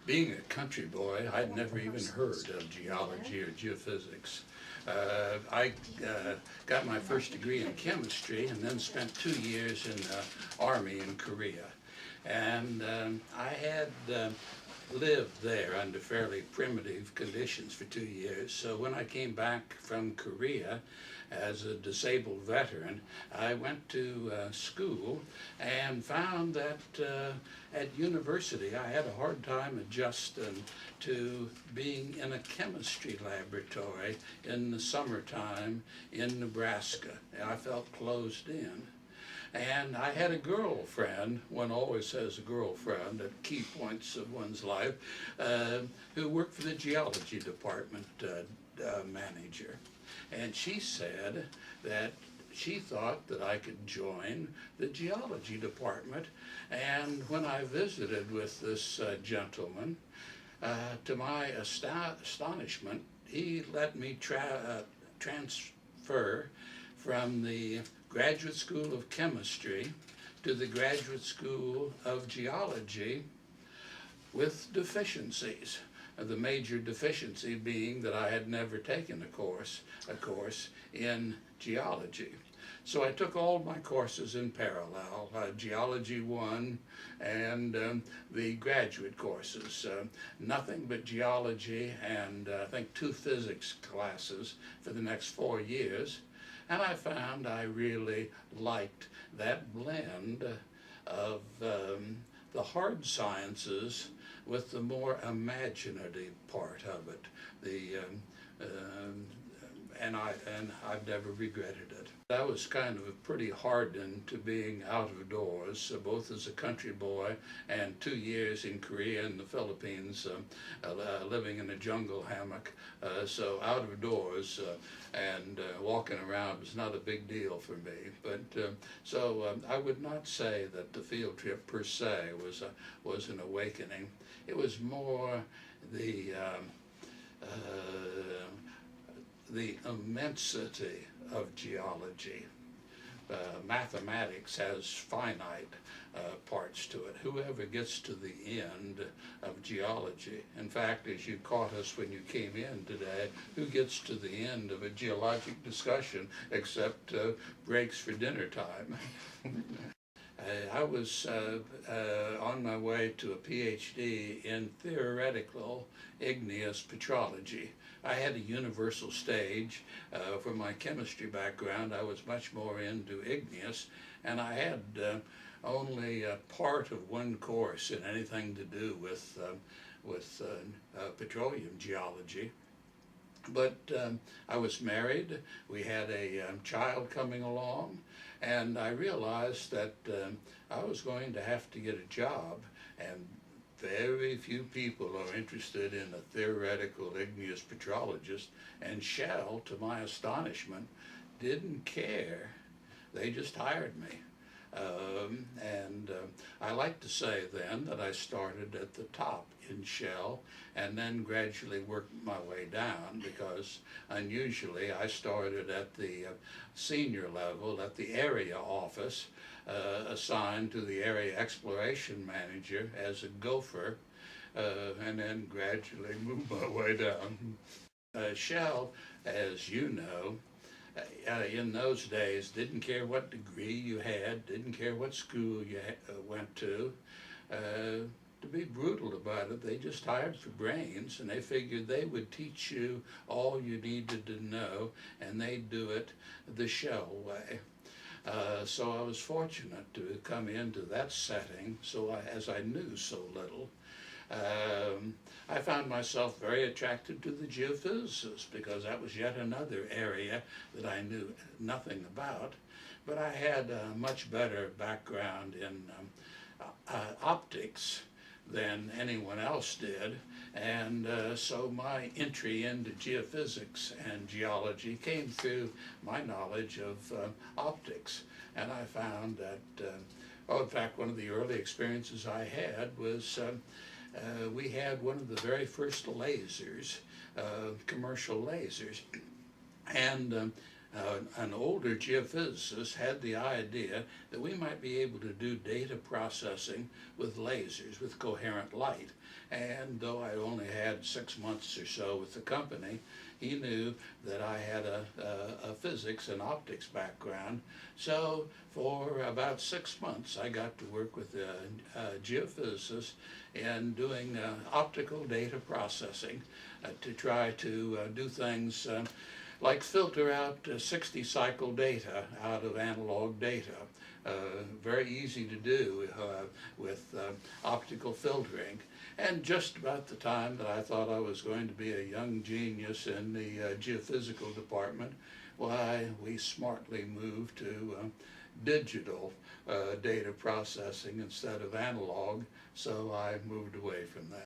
Being a country boy, I'd never even heard of geology or geophysics. I got my first degree in chemistry and then spent 2 years in the Army in Korea. And I had lived there under fairly primitive conditions for 2 years. So when I came back from Korea as a disabled veteran, I went to school and found that at university I had a hard time adjusting to being in a chemistry laboratory in the summertime in Nebraska. I felt closed in. And I had a girlfriend, one always has a girlfriend at key points of one's life, who worked for the geology department manager. And she said that she thought that I could join the geology department. And when I visited with this gentleman, to my astonishment, he let me transfer from the Graduate School of Chemistry to the Graduate School of Geology with deficiencies. The major deficiency being that I had never taken a course in geology. So I took all my courses in parallel, Geology 1 and the graduate courses, nothing but geology and I think 2 physics classes for the next 4 years. And I found I really liked that blend of the hard sciences with the more imaginative part of it. And I've never regretted it. I was kind of pretty hardened to being out of doors, both as a country boy and 2 years in Korea and the Philippines, living in a jungle hammock. So out of doors and walking around was not a big deal for me. But so I would not say that the field trip per se was an awakening. It was more the immensity of geology. Mathematics has finite parts to it. Whoever gets to the end of geology, in fact, as you caught us when you came in today, who gets to the end of a geologic discussion except breaks for dinner time? I was on my way to a PhD in theoretical igneous petrology. I had a universal stage. From my chemistry background, I was much more into igneous, and I had only part of one course in anything to do with petroleum geology. But I was married, we had a child coming along, and I realized that I was going to have to get a job, and very few people are interested in a theoretical igneous petrologist, and Shell, to my astonishment, didn't care. They just hired me. I like to say then that I started at the top in Shell and then gradually worked my way down, because unusually I started at the senior level at the area office, assigned to the area exploration manager as a gopher, and then gradually moved my way down. Shell, as you know, in those days didn't care what degree you had, didn't care what school you went to. To be brutal about it, they just hired for brains, and they figured they would teach you all you needed to know, and they'd do it the Shell way. So I was fortunate to come into that setting, as I knew so little. I found myself very attracted to the geophysicists, because that was yet another area that I knew nothing about. But I had a much better background in optics than anyone else did, and so my entry into geophysics and geology came through my knowledge of optics. And I found that, in fact, one of the early experiences I had was we had one of the very first lasers, commercial lasers, and An older geophysicist had the idea that we might be able to do data processing with lasers, with coherent light. And though I only had 6 months or so with the company, he knew that I had a physics and optics background. So for about 6 months, I got to work with a geophysicist in doing optical data processing to try to do things like filter out 60 cycle data out of analog data. Very easy to do with optical filtering. And just about the time that I thought I was going to be a young genius in the geophysical department, why, we smartly moved to digital data processing instead of analog, so I moved away from that.